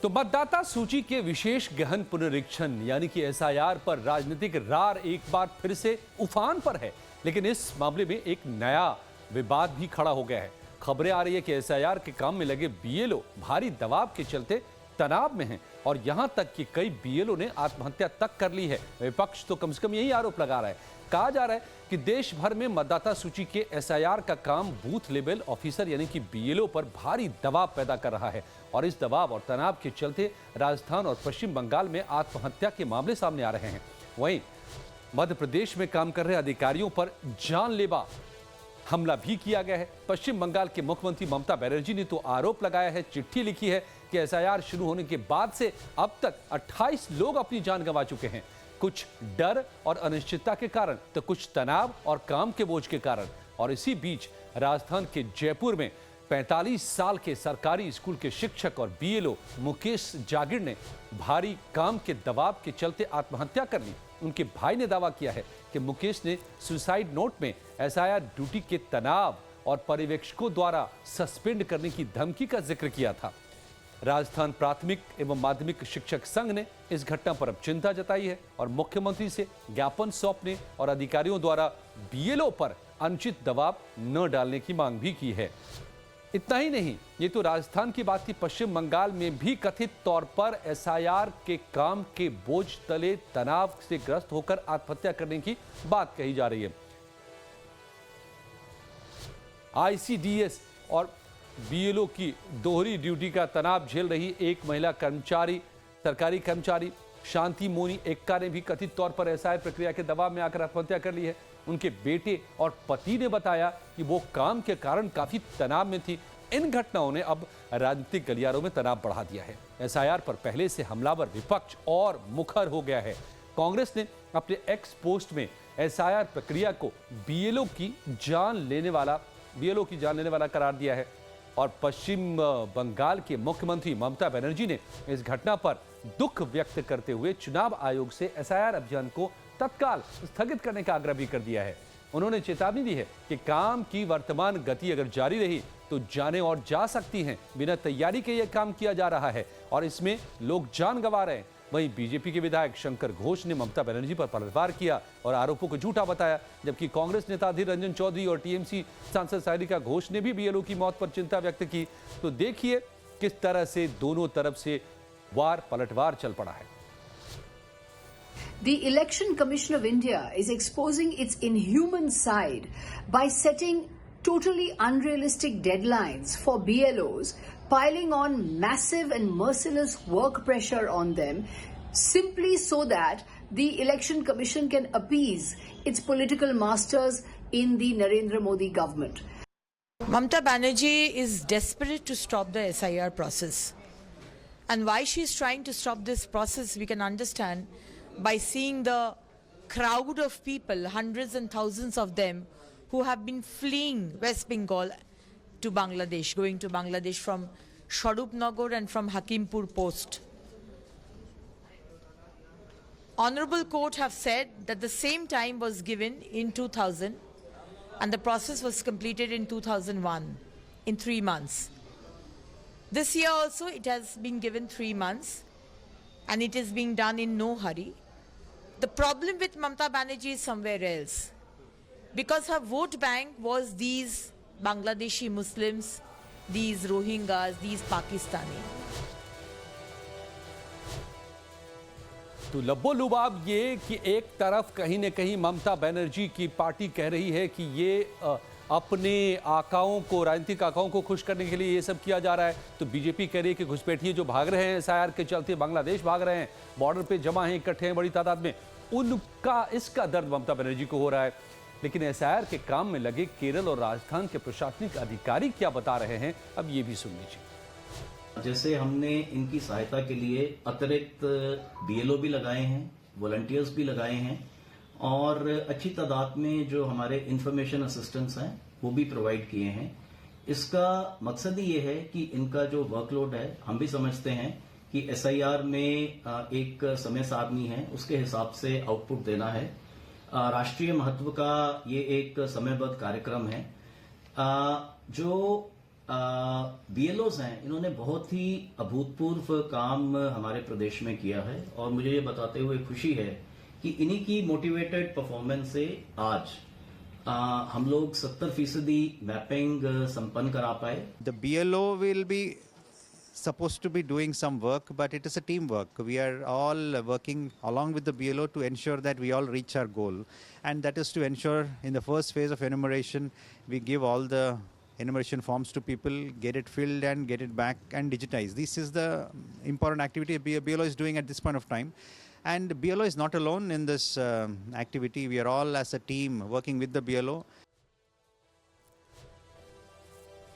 तो मतदाता सूची के विशेष गहन पुनरीक्षण यानी कि एसआईआर पर राजनीतिक रार एक बार फिर से उफान पर है। लेकिन इस मामले में एक नया विवाद भी खड़ा हो गया है। खबरें आ रही है कि एसआईआर के काम में लगे बीएलओ भारी दबाव के चलते तनाव में हैं और यहां तक कि कई बीएलओ ने आत्महत्या तक कर ली है। विपक्ष तो कम से कम यही आरोप लगा रहा है। कहा जा रहा है कि देश भर में मतदाता सूची के एसआईआर का काम बूथ लेवल ऑफिसर यानी कि बीएलओ पर भारी दबाव पैदा कर रहा है और इस दबाव और तनाव के चलते राजस्थान और पश्चिम बंगाल में आत्महत्या के मामले सामने आ रहे हैं। वहीं मध्य प्रदेश में काम कर रहे अधिकारियों पर जानलेवा हमला भी किया गया है। पश्चिम बंगाल के मुख्यमंत्री ममता बनर्जी ने तो आरोप लगाया है, चिट्ठी लिखी है कि एसआईआर शुरू होने के बाद से अब तक 28 लोग अपनी जान गंवा चुके हैं, कुछ डर और अनिश्चितता के कारण तो कुछ तनाव और काम के बोझ के कारण। और इसी बीच राजस्थान के जयपुर में 45 साल के सरकारी स्कूल के शिक्षक और बीएलओ मुकेश जागीर ने भारी काम के दबाव के चलते आत्महत्या कर ली। उनके भाई ने दावा किया है कि मुकेश ने सुसाइड नोट में एसआईआर ड्यूटी के तनाव और पर्यवेक्षकों द्वारा सस्पेंड करने की धमकी का जिक्र किया था। राजस्थान प्राथमिक एवं माध्यमिक शिक्षक संघ ने इस घटना पर अब चिंता जताई है और मुख्यमंत्री से ज्ञापन सौंपने और अधिकारियों द्वारा बीएलओ पर अनुचित दबाव न डालने की मांग भी की है। इतना ही नहीं, ये तो राजस्थान की बात थी, पश्चिम बंगाल में भी कथित तौर पर एसआईआर के काम के बोझ तले तनाव से ग्रस्त होकर आत्महत्या करने की बात कही जा रही है। आईसीडीएस और बीएलओ की दोहरी ड्यूटी का तनाव झेल रही एक महिला कर्मचारी, सरकारी कर्मचारी शांति मोनी एक्का ने भी कथित तौर पर एसआईआर प्रक्रिया के दबाव में आकर आत्महत्या कर ली है। उनके बेटे और पति ने बताया कि वो काम के कारण काफी तनाव में थी। इन घटनाओं ने अब राजनीतिक गलियारों में तनाव बढ़ा दिया है। एसआईआर पर पहले से हमलावर विपक्ष और मुखर हो गया है। कांग्रेस ने अपने एक्स पोस्ट में एसआईआर प्रक्रिया को बीएलओ की जान लेने वाला करार दिया है और पश्चिम बंगाल के मुख्यमंत्री ममता बनर्जी ने इस घटना पर दुख व्यक्त करते हुए चुनाव आयोग से एसआईआर अभियान को तत्काल स्थगित करने का आग्रह भी कर दिया है। उन्होंने चेतावनी दी है कि काम की वर्तमान गति अगर जारी रही तो जानें और जा सकती हैं। बिना तैयारी के यह काम किया जा रहा है और इसमें लोग जान गंवा रहे हैं। वहीं बीजेपी के विधायक शंकर घोष ने ममता बनर्जी पर पलटवार किया और आरोपों को झूठा बताया, जबकि कांग्रेस नेता अधीर रंजन चौधरी और टीएमसी सांसद सारिका घोष ने भी बीएलओ की मौत पर चिंता व्यक्त की। तो देखिए किस तरह से दोनों तरफ से पलटवार चल पड़ा है। The Election Commission of India is exposing its inhuman side by setting totally unrealistic deadlines for BLOs, piling on massive and merciless work pressure on them simply so that the Election Commission can appease its political masters in the Narendra Modi government. Mamata Banerjee is desperate to stop the SIR process. And why she is trying to stop this process, we can understand by seeing the crowd of people, hundreds and thousands of them, who have been fleeing West Bengal to Bangladesh, going to Bangladesh from Swarupnagar and from Hakimpur Post. Honorable Court have said that the same time was given in 2000 and the process was completed in 2001 in 3 months. This year also it has been given 3 months and it is being done in no hurry. The problem with Mamata Banerjee is somewhere else, because her vote bank was these Bangladeshi Muslims, these Rohingyas, these Pakistani. तो लब्बो-लुबाब ये कि एक तरफ कहीं न कहीं ममता बनर्जी की party कह रही है कि ये अपने आकाओं को, राजनीतिक आकाओं को खुश करने के लिए ये सब किया जा रहा है, तो बीजेपी कह रही है कि घुसपैठिए जो भाग रहे हैं एसआईआर के चलते, बांग्लादेश भाग रहे हैं, बॉर्डर पे जमा हैं, इकट्ठे हैं बड़ी तादाद में, इसका दर्द ममता बनर्जी को हो रहा है। लेकिन एसआईआर के काम में लगे केरल और राजस्थान के प्रशासनिक अधिकारी क्या बता रहे हैं, अब ये भी सुन लीजिए। जैसे हमने इनकी सहायता के लिए अतिरिक्त बीएलओ भी लगाए हैं, वॉलंटियर्स भी लगाए हैं और अच्छी तादाद में जो हमारे इंफॉर्मेशन असिस्टेंट्स हैं वो भी प्रोवाइड किए हैं। इसका मकसद ही ये है कि इनका जो वर्कलोड है, हम भी समझते हैं कि एसआईआर में एक समय सारणी है, उसके हिसाब से आउटपुट देना है। राष्ट्रीय महत्व का ये एक समयबद्ध कार्यक्रम है। जो बीएलओज हैं, इन्होंने बहुत ही अभूतपूर्व काम हमारे प्रदेश में किया है और मुझे ये बताते हुए खुशी है कि इन्हीं की मोटिवेटेड परफॉर्मेंस से आज हम लोग 70% मैपिंग संपन्न करा पाए। The BLO will be supposed to be doing some work, but it is a teamwork. We are all working along with the BLO to ensure that we all reach our goal. And that is to ensure in the first phase of enumeration, we give all the enumeration forms to people, get it filled and get it back and digitize. This is the important activity BLO is doing at this point of time. And BLO is not alone in this activity. We are all as a team working with the BLO.